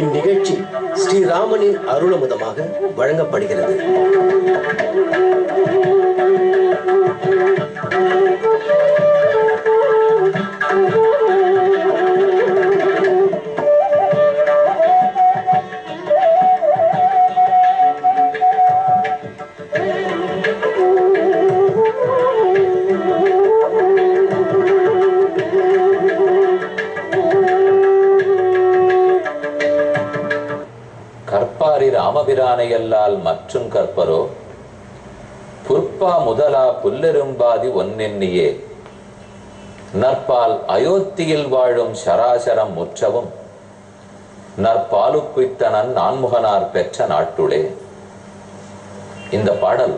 இந்நிகழ்ச்சி ஸ்ரீராமனின் அருளமுதமாக வழங்கப்படுகிறது. கற்பாரி ராமபிரானையல்லால் மற்றும் கற்பரோ புற்பா முதலா புல்லெரும்பாதி ஒன்னெண்ணியே நற்பால் அயோத்தியில் வாழும் சராசரம் முற்றவும் நற்பாலுக்குய்த்தனன் நான்முகனார் பெற்ற நாட்டுளே. இந்த பாடல்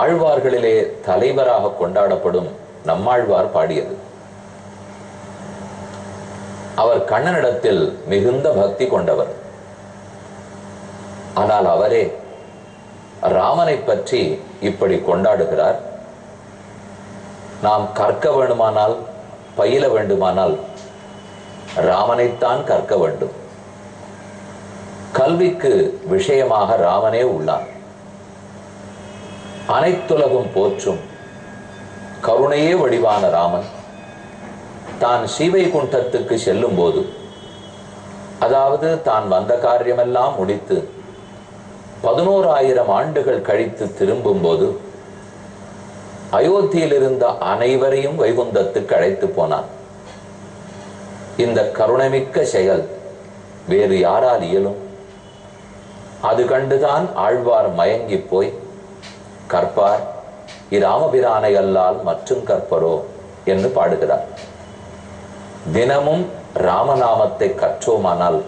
ஆழ்வார்களிலே தலைவராக கொண்டாடப்படும் நம்மாழ்வார் பாடியது. அவர் கண்ணனிடத்தில் மிகுந்த பக்தி கொண்டவர். ஆனால் அவரே ராமனை பற்றி இப்படி கொண்டாடுகிறார். நாம் கற்க வேண்டுமானால், பயில வேண்டுமானால் ராமனைத்தான் கற்க வேண்டும். கல்விக்கு விஷயமாக ராமனே உள்ளான். அனைத்துலகும் போற்றும் கருணையே வடிவான ராமன் தான் ஸ்ரீவைகுண்டத்துக்கு செல்லும் போது, அதாவது தான் வந்த காரியமெல்லாம் முடித்து 11,000 ஆண்டுகள் கழித்து திரும்பும் போது அயோத்தியில் இருந்த அனைவரையும் வைகுந்தத்துக்கு அழைத்து போனான். இந்த கருணைமிக்க செயல் வேறு யாரால் இயலும்? அது கண்டுதான் ஆழ்வார் மயங்கி போய், கற்பார் இராமபிரானை அல்லால் மற்றும் கற்பரோ என்று பாடுகிறார். தினமும் ராமநாமத்தை கற்றோமானால்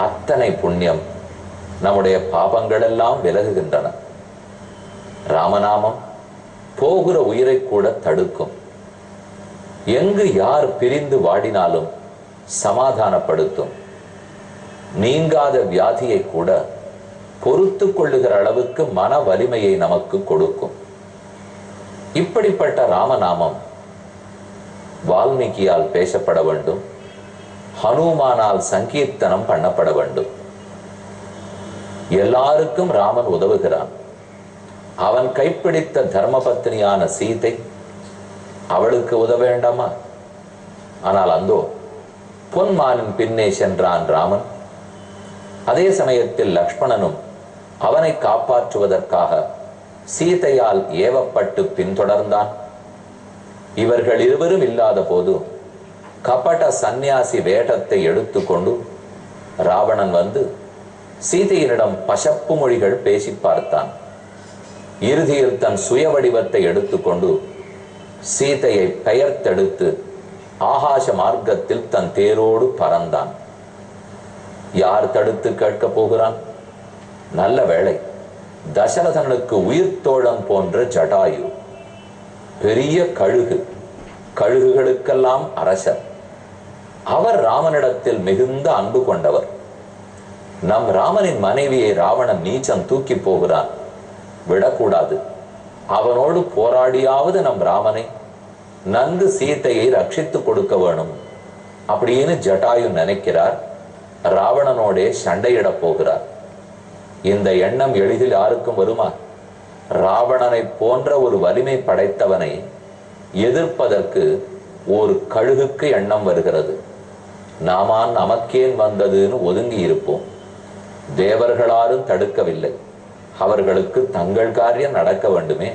அத்தனை புண்ணியம், நம்முடைய பாபங்கள் எல்லாம் விலகுகின்றன. ராமநாமம் போகிற உயிரை கூட தடுக்கும். எங்கு யார் பிரிந்து வாடினாலும் சமாதானப்படுத்தும். நீங்காத வியாதியை கூட பொறுத்து கொள்ளுகிற அளவுக்கு மன வலிமையை நமக்கு கொடுக்கும். இப்படிப்பட்ட ராமநாமம் வால்மீகியால் பேசப்பட வேண்டும், ஹனுமானால் சங்கீர்த்தனம் பண்ணப்பட வேண்டும். எல்லாருக்கும் ராமன் உதவுகிறான். அவன் கைப்பிடித்த தர்மபத்னியான சீதை, அவளுக்கு உதவ வேண்டாமா? ஆனால் அந்தோ பொன்மானின் பின்னே சென்றான் ராமன். அதே சமயத்தில் லக்ஷ்மணனும் அவனை காப்பாற்றுவதற்காக சீதையால் ஏவப்பட்டு பின்தொடர்ந்தான். இவர்கள் இருவரும் இல்லாத போது கபட சந்நியாசி வேடத்தை எடுத்துக்கொண்டு ராவணன் வந்து சீதையினிடம் பசப்பு மொழிகள் பேசி பார்த்தான். இறுதியில் தன் சுய வடிவத்தை எடுத்துக்கொண்டு சீதையை பெயர்த்தெடுத்து ஆகாச மார்க்கத்தில் தன் தேரோடு பறந்தான். யார் தடுத்து கேட்க போகிறான்? நல்ல வேளை, தசரதனுக்கு உயிர் தோழன் போன்ற ஜடாயு, பெரிய கழுகு, கழுகுகளுக்கெல்லாம் அரசர். அவர் ராமனிடத்தில் மிகுந்த அன்பு கொண்டவர். நம் ராமனின் மனைவியை ராவணன் நீச்சம் தூக்கி போகிறான், விடக்கூடாது. அவனோடு போராடியாவது நம் ராமனை, நன்கு சீதையை ரட்சித்து கொடுக்க வேணும் அப்படின்னு ஜட்டாயு நினைக்கிறார். ராவணனோடே சண்டையிட போகிறார். இந்த எண்ணம் எளிதில் யாருக்கும் வருமா? ராவணனை போன்ற ஒரு வலிமை படைத்தவனை எதிர்ப்பதற்கு ஒரு கழுகுக்கு எண்ணம் வருகிறது. நாமான் நமக்கேன் வந்ததுன்னு ஒதுங்கி இருப்போம். தேவர்களாரும் தடுக்கவில்லை. அவர்களுக்கு தங்கள் காரியம் நடக்க வேண்டுமே.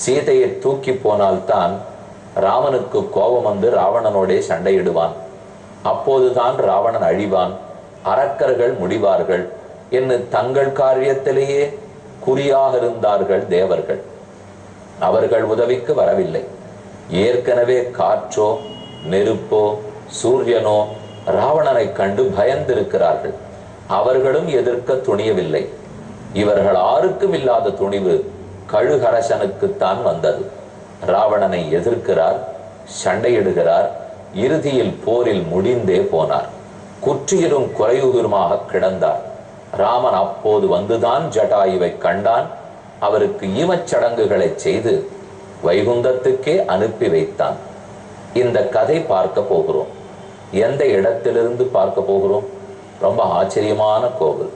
சீதையை தூக்கி போனால்தான் ராமனுக்கு கோபம் வந்து ராவணனோடே சண்டையிடுவான். அப்போதுதான் ராவணன் அழிவான், அரக்கர்கள் முடிவார்கள் என்று தங்கள் காரியத்திலேயே குறியாக இருந்தார்கள் தேவர்கள். அவர்கள் உதவிக்கு வரவில்லை. ஏற்கனவே காற்றோ நெருப்போ சூரியனோ ராவணனை கண்டு பயந்திருக்கிறார்கள். அவர்களும் எதிர்க்க துணியவில்லை. இவர்கள் ஆருக்கும் இல்லாத துணிவு கழுகரசனுக்குத்தான் வந்தது. ராவணனை எதிர்க்கிறார், சண்டையிடுகிறார். இறுதியில் போரில் முடிந்தே போனார். குற்றியரும் குறையுருமாக கிடந்தார். ராமன் அப்போது வந்துதான் ஜட்டாயுவை கண்டான். அவருக்கு ஈமச்சடங்குகளை செய்து வைகுந்தத்துக்கே அனுப்பி வைத்தான். இந்த கதை பார்க்க போகிறோம். எந்த இடத்திலிருந்து பார்க்க போகிறோம்? ரொம்ப ஆச்சரியமான கோவில்.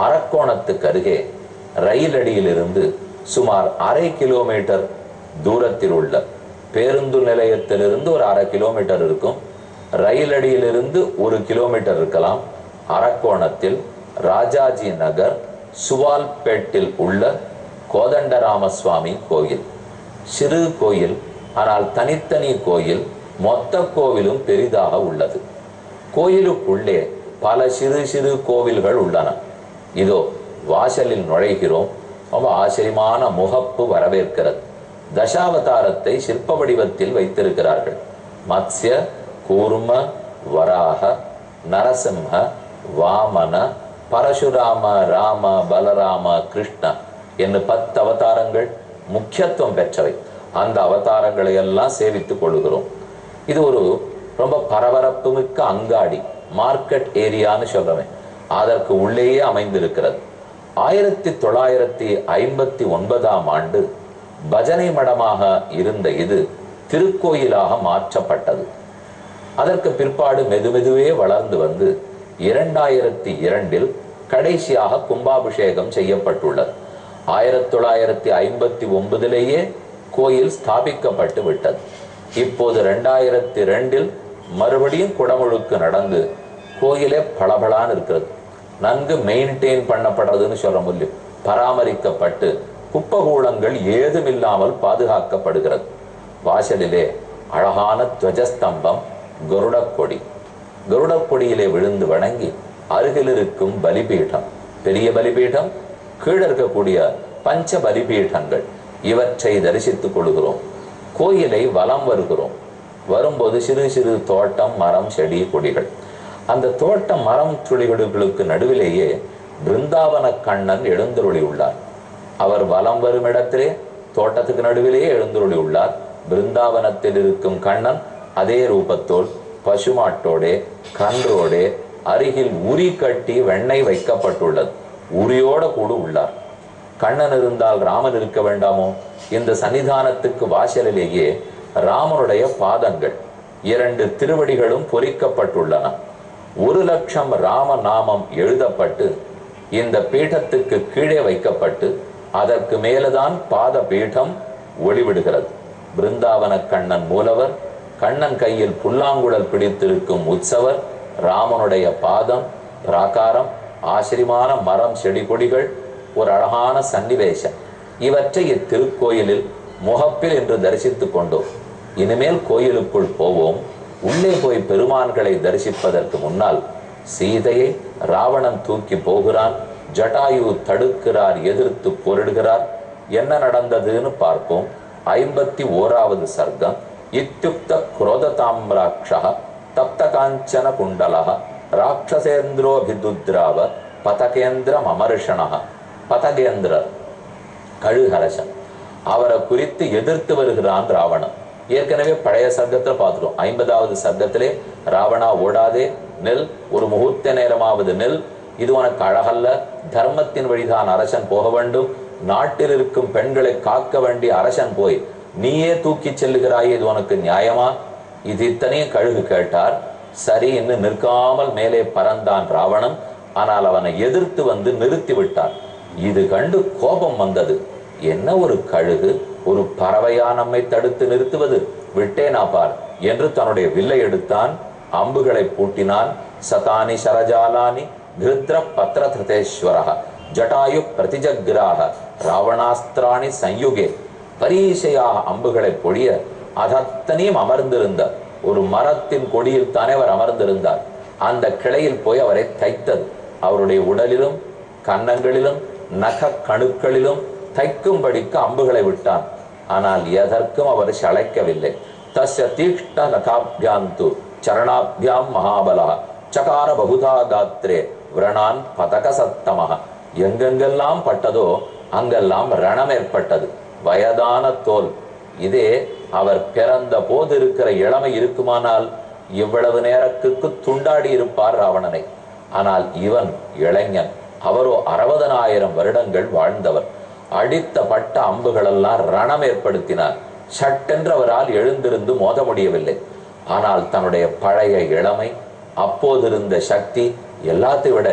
அரக்கோணத்துக்கு அருகே ரயில் அடியிலிருந்து சுமார் 1/2 கிலோமீட்டர் தூரத்தில் உள்ள பேருந்து நிலையத்திலிருந்து ஒரு 1/2 கிலோமீட்டர் இருக்கும். ரயில் அடியிலிருந்து 1 கிலோமீட்டர் இருக்கலாம். அரக்கோணத்தில் ராஜாஜி நகர் சுவால்பேட்டில் உள்ள கோதண்டராமசுவாமி கோயில். சிறு கோயில், ஆனால் தனித்தனி கோயில். மொத்த கோவிலும் பெரிதாக உள்ளது. கோயிலுக்குள்ளே பல சிறு சிறு கோவில்கள் உள்ளன. இதோ வாசலில் நுழைகிறோம். ரொம்ப ஆச்சரியமான முகப்பு வரவேற்கிறது. தசாவதாரத்தை சிற்ப வடிவத்தில் வைத்திருக்கிறார்கள். மத்ஸ்ய, கூர்ம, வராக, நரசிம்ஹ, வாமன, பரசுராம, ராம, பலராம, கிருஷ்ண என்று 10 அவதாரங்கள் முக்கியத்துவம் பெற்றவை. அந்த அவதாரங்களை எல்லாம் சேவித்துக் கொள்கிறோம். இது ஒரு ரொம்ப பரபரப்பு மிக்க அங்காடி, மார்க்கெட் ஏரியான்னு சொல்றேன். அதற்கு உள்ளேயே அமைந்திருக்கிறது. 1959ஆம் ஆண்டு பஜனை மடமாக இருந்த இது திருக்கோயிலாக மாற்றப்பட்டது. அதற்கு பிற்பாடு மெதுமெதுவே வளர்ந்து வந்து 2002இல் கடைசியாக கும்பாபிஷேகம் செய்யப்பட்டுள்ளது. 1959லேயே கோயில் ஸ்தாபிக்கப்பட்டு விட்டது. இப்போது 2002இல் மறுபடியும் குடமுழுக்கு நடந்து கோயிலே பளபளான்னு இருக்கிறது. நன்கு மெயின்டைன் பண்ணப்படுறதுன்னு சொல்ற முடியும். பராமரிக்கப்பட்டு குப்பகூளங்கள் ஏதுமில்லாமல் பாதுகாக்கப்படுகிறது. வாசலிலே அழகான துவஜஸ்தம்பம், கருடக்கொடி. கருடக்கொடியிலே விழுந்து வணங்கி அருகில் இருக்கும் பலிபீடம், பெரிய பலிபீடம், கீழே இருக்கக்கூடிய பஞ்ச பலிபீடங்கள், இவற்றை தரிசித்துக் கொள்கிறோம். கோயிலை வலம் வருகிறோம். வரும்போது சிறு சிறு தோட்டம், மரம், செடி, கொடிகள். அந்த தோட்டம், மரம், செடிகளுக்கு நடுவிலேயே பிருந்தாவன கண்ணன் எழுந்தருளி உள்ளார். அவர் வலம் வரும் இடத்திலே தோட்டத்துக்கு நடுவிலேயே எழுந்தருளி உள்ளார். பிருந்தாவனத்தில் இருக்கும் கண்ணன் அதே ரூபத்தோல் பசுமாட்டோடே கன்றோடே அருகில் உரி கட்டி வெண்ணெய் வைக்கப்பட்டுள்ளது. உரியோட கூட உள்ளார். கண்ணன் இருந்தால் ராமன் இருக்க வேண்டாமோ? இந்த சன்னிதானத்துக்கு வாசலிலேயே ராமனுடைய பாதங்கள், 2 திருவடிகளும் பொறிக்கப்பட்டுள்ளன. 1,00,000 ராம நாமம் எழுதப்பட்டு இந்த பீഠத்துக்கு கீழே வைக்கப்பட்டு அதற்கு மேலதான் பாத பீடம் ஒளிவிடுகிறது. பிருந்தாவன கண்ணன் மூலவர், கண்ணன் கையில் புல்லாங்குழல் பிடித்திருக்கும் உற்சவர், ராமனுடைய பாதம், பிராகாரம், ஆச்சரியமான மரம், செடி, கொடிகள், ஒரு அழகான சன்னிவேசம். இவற்றை இத்திருக்கோயிலில் முகப்பில் என்று தரிசித்துக் கொண்டோம். இனிமேல் கோயிலுக்குள் போவோம். உள்ளே போய் பெருமான்களை தரிசிப்பதற்கு முன்னால் சீதையை ராவணன் தூக்கி போகிறான். ஜட்டாயு தடுக்கிறார், எதிர்த்து போரிடுகிறார். என்ன நடந்ததுன்னு பார்ப்போம். 51வது சர்க்கம். இத்யுக்த குரோததாம்ராட்சः தப்த காஞ்சன குண்டலः ராட்சசேந்திரோபிதுத்ராவ பதகேந்திரம் அமர்ஷணः. பதகேந்திரர், கழுகரசன், அவரை குறித்து எதிர்த்து வருகிறான் ராவணன். ஏற்கனவே பழைய சர்க்கத்தில் பார்த்துட்டோம். 50வது சர்க்கத்திலே ராவணா ஓடாதே, நெல், ஒரு முகூர்த்த நேரமாவது நெல், இது உனக்கு அழகல்ல, தர்மத்தின் வழிதான் அரசன் போக வேண்டும், நாட்டில் இருக்கும் பெண்களை காக்க வேண்டிய அரசன் போய் நீயே தூக்கி செல்லுகிறாயே, இது உனக்கு நியாயமா? இது இத்தனையும் கழுகு கேட்டார். சரி என்று நிற்காமல் மேலே பறந்தான் ராவணன். ஆனால் அவனை எதிர்த்து வந்து நிறுத்தி விட்டார். இது கண்டு கோபம் வந்தது. என்ன ஒரு கழுகு, ஒரு பறவையா நம்மை தடுத்து நிறுத்துவது? விட்டேனா பார் என்று தன்னுடைய வில்லை எடுத்தான். அம்புகளை பூட்டினான். சதானி சரஜாலானி கிருத்ர பத்ரதேஸ்வரஹ ஜட்டாயு பிரதிஜக்ராக ராவணாஸ்திராணி சயுகே. பரீசையாக அம்புகளை பொழிய அதத்தனையும் அமர்ந்திருந்த ஒரு மரத்தின் கொடியில் தானே அவர் அமர்ந்திருந்தார். அந்த கிளையில் போய் அவரை தைத்தது. அவருடைய உடலிலும் கன்னங்களிலும் நக கணுக்களிலும் தைக்கும்படிக்கு அம்புகளை விட்டான். ஆனால் எதற்கும் அவர் சளைக்கவில்லை. தஸ்ய தீக்ஷ்ண நகாபியாந்து சரணாபியாம் மகாபலா சகார பகுதா காத்ரே விரணான் பதக சத்தமக. எங்கெங்கெல்லாம் பட்டதோ அங்கெல்லாம் ரணம் ஏற்பட்டது. வயதான தோல். இதே அவர் பிறந்த போது இருக்கிற இளமை இருக்குமானால் இவ்வளவு நேரத்துக்கு துண்டாடி இருப்பார் ராவணனை. ஆனால் இவன் இளைஞன். அவரோ 60,000 வருடங்கள் வாழ்ந்தவர். அடித்த பட்ட அம்புகளெல்லாம் ரணம் ஏற்படுத்தினார். சட்டென்று அவரால் எழுந்திருந்து மோத முடியவில்லை. ஆனால் தன்னுடைய பழைய இளமை, அப்போதிருந்த சக்தி எல்லாத்தை விட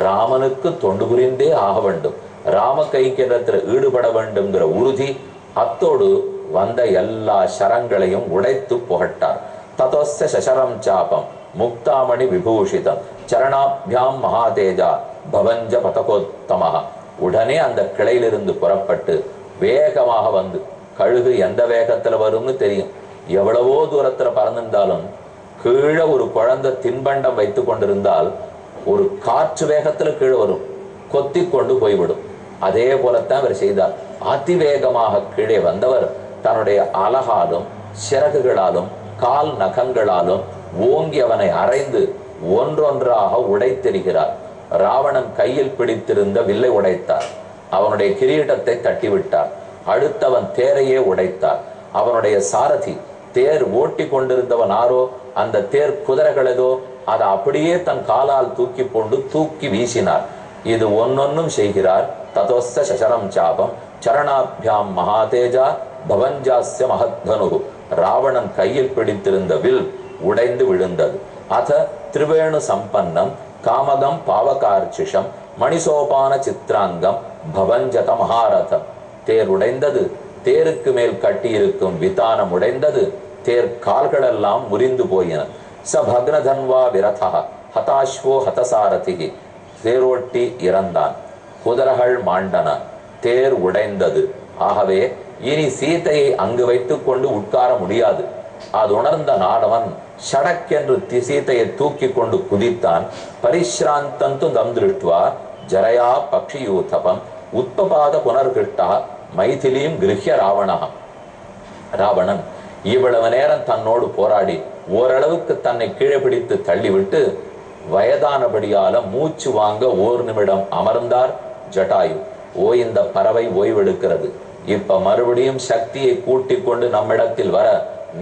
ராமனுக்கு தொண்டு புரிந்தே ஆக வேண்டும், ராம கைங்கரியத்தில் ஈடுபட வேண்டும்ங்கிற உறுதி, அத்தோடு வந்த எல்லா சரங்களையும் உடைத்து புகட்டார். ததோஸ்ய சசரம் சாபம் முக்தாமணி விபூஷிதம் சரணாபியாம் மகாதேஜா பவஞ்ச பதகோத்தமஹ. உடனே அந்த கிளையிலிருந்து புறப்பட்டு வேகமாக வந்து, கழுகு எந்த வேகத்துல வரும்னு தெரியும், எவ்வளவோ தூரத்துல பறந்திருந்தாலும் கீழே ஒரு குழந்தை தின்பண்டம் வைத்து கொண்டிருந்தால் ஒரு காற்று வேகத்துல கீழே வரும், கொத்தி கொண்டு போய்விடும். அதே போலத்தான் அவர் செய்தார். அதிவேகமாக கீழே வந்தவர் தன்னுடைய அலகாலும் சிறகுகளாலும் கால் நகங்களாலும் ஓங்கி அவனை அரைந்து ஒன்றொன்றாக உடைத்தெறிகிறார். ராவணன் கையில் பிடித்திருந்த வில்லை உடைத்தார், அவனுடைய கிரீடத்தை தட்டிவிட்டார். அடுத்தவன் தேரையே உடைத்தார். அவனுடைய சாரதி, தேர் ஓட்டி கொண்டிருந்தவன் ஆரோ, அந்த தேர் குதிரைகளதோ, அதை அப்படியே தன் காலால் தூக்கி கொண்டு தூக்கி வீசினார். இது ஒன்னொன்னும் செய்கிறார். ததோஸ்ய சசரம் சாபம் சரணாபியாம் மகாதேஜா பவஞ்சாஸ்ய மகத்தனு. ராவணன் கையில் பிடித்திருந்த வில் உடைந்து விழுந்தது. அத திரிவேணு சம்பன்னம் காமகம் பாவகார்ச்சிஷம் மணிசோபான சித்ராங்கம் பவஞ்சத மகாரதம். தேர் உடைந்தது, தேருக்கு மேல் கட்டியிருக்கும் விதானம் உடைந்தது, தேர் கால்களெல்லாம் முறிந்து போயின. ச பக்னதன்வா விரதா ஹதாஸ்வோ ஹதசாரதிகி. தேரோட்டி இறந்தான், குதிரைகள் மாண்டன, தேர் உடைந்தது. ஆகவே இனி சீதையை அங்கு வைத்துக் கொண்டு உட்கார முடியாது. அது உணர்ந்த நாடவன் ஷடக்கென்று சீதையை தூக்கி கொண்டு குதித்தான். பரிஷ்ராந்தந்து தம் திருஷ்டுவா ஜரயா பக்ஷியூதபம் உத்பபாத புனர்கிருஷ்டா மைதிலீம் கிருஹ்ய ராவணா. ராவணன் இவ்வளவு நேரம் தன்னோடு போராடி ஓரளவுக்கு தன்னை கீழே பிடித்து தள்ளிவிட்டு வயதானபடியால மூச்சு வாங்க ஓர் நிமிடம் அமர்ந்தார் ஜட்டாயு. இந்த பறவை ஓய்வெடுக்கிறது, இப்ப மறுபடியும் சக்தியை கூட்டிக் கொண்டு நம்மிடத்தில் வர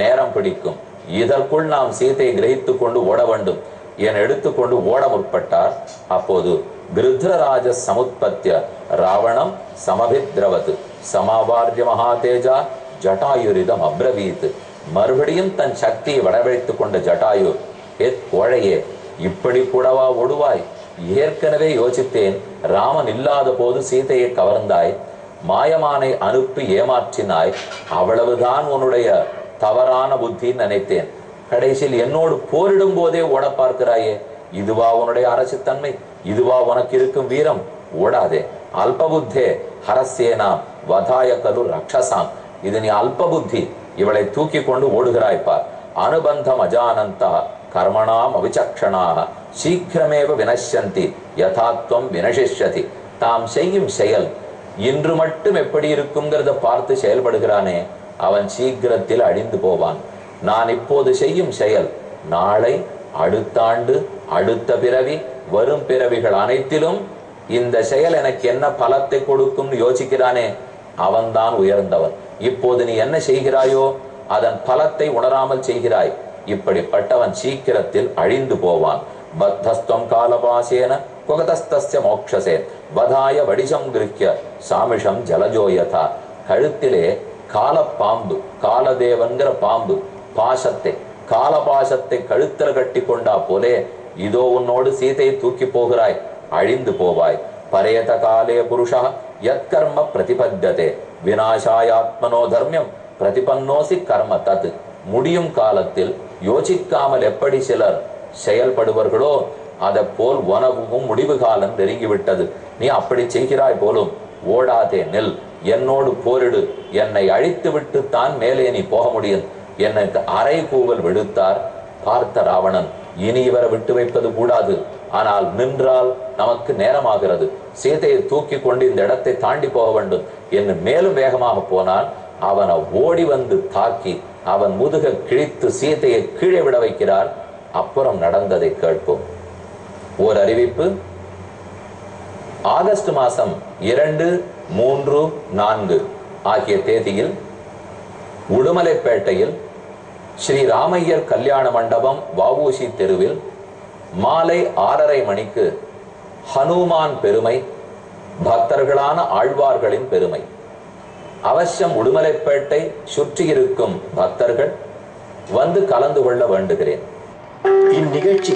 நேரம் பிடிக்கும், இதற்குள் நாம் சீதையை கிரகித்துக் கொண்டு ஓட வேண்டும் என எடுத்துக்கொண்டு ஓட முற்பட்டார். அப்போது கிருத்ரராஜ சமுத்பத்திய ராவணம் சமபித்ரவது சமாவார்ய மகாதேஜா ஜட்டாயுரிதம் அப்ரவீத். மறுபடியும் தன் சக்தியை வரவழைத்துக் கொண்ட ஜட்டாயு, கோழையே, இப்படி கூடவா ஓடுவாய்? ஏற்கனவே யோசித்தேன், ராமன் இல்லாத போது சீதையை கவர்ந்தாய், மாயமானை அனுப்பி ஏமாற்றினாய், அவ்வளவுதான் உன்னுடைய தவறான புத்தி நினைத்தேன். கடைசியில் என்னோடு போரிடும் போதே ஓட பார்க்கிறாயே, இதுவா உன்னுடைய அரசுத்தன்மை? இதுவா உனக்கு இருக்கும் வீரம்? ஓடாதே. அல்பபுத்தே ஹரசேனாம் வதாய கலு ரக்ஷசாம். இது நீ அல்ப புத்தி, இவளை தூக்கி கொண்டு ஓடுகிறாய்ப்பார். அனுபந்தம் அஜானந்தா கர்மணாம் அவிசக்ஷணாக சீக்கிரமேவ வினஷ்யந்தி யதாத்வம் வினசிஷ்யதி. தாம் செய்யும் செயல் இன்று மட்டும் எப்படி இருக்குங்கிறத பார்த்து செயல்படுகிறானே, அவன் சீக்கிரத்தில் அழிந்து போவான். நான் இப்போது செய்யும் செயல் நாளை, அடுத்த ஆண்டு, அடுத்த பிறவி, வரும் பிறவிகள் அனைத்திலும் இந்த செயல் எனக்கு என்ன பலத்தை கொடுக்கும் யோசிக்கிறானே, அவன்தான் உயர்ந்தவன். இப்போது நீ என்ன செய்கிறாயோ அதன் பலத்தை உணராமல் செய்கிறாய். இப்படிப்பட்டவன் சீக்கிரத்தில் அழிந்து போவான். பத்தஸ்தம் காலபாசேன குகதஸ்தஸ்ய மோக்ஷசே வதாய வடிசம் கிருஹ்ய சாமிஷம் ஜலஜோயதா. கழுத்திலே காலப்பாம்பு, காலதேவன்கிற பாம்பு பாசத்தை, காலபாசத்தை கழுத்தில் கட்டி கொண்டா போலே இதோ உன்னோடு சீதையை தூக்கி போகிறாய், அழிந்து போவாய். பரேத காலே புருஷா யத்கர்ம பிரதிபத்தியதே விநாசாயாத்மனோ தர்மியம் பிரதிபன்னோசி கர்ம தத். முடியும் காலத்தில் யோசிக்காமல் எப்படி சிலர் செயல்படுவார்களோ அதை போல் உனவும் முடிவு காலம் நெருங்கிவிட்டது. நீ அப்படி செய்கிறாய் போலும். ஓடாதே, நெல், என்னோடு போரிடு, என்னை அழித்து விட்டு தான் மேலே நீ போக முடியும். எனக்கு அரை கூவல் விடுத்தார். பார்த்த ராவணன், இனி இவரை விட்டு வைப்பது கூடாது, ஆனால் நின்றால் நமக்கு நேரமாகிறது, சீதையை தூக்கி கொண்டு இந்த இடத்தை தாண்டி போக வேண்டும் என்று மேலும் வேகமாக போனால் அவனை ஓடி வந்து தாக்கி அவன் முதுக கிழித்து சீதையை கீழே விட வைக்கிறார். அப்புறம் நடந்ததை கேட்போம். ஓர் அறிவிப்பு. ஆகஸ்ட் மாசம் 2, 3, 4 ஆகிய தேதியில் உடுமலைப்பேட்டையில் ஸ்ரீ ராமையர் கல்யாண மண்டபம் வஉசி தெருவில் மாலை 6:30 மணிக்கு ஹனுமான் பெருமை, பக்தர்களான ஆழ்வார்களின் பெருமை. அவசியம் உடுமலைப்பேட்டை சுற்றி இருக்கும் பக்தர்கள் வந்து கலந்து கொள்ள வேண்டுகிறேன். இந்நிகழ்ச்சி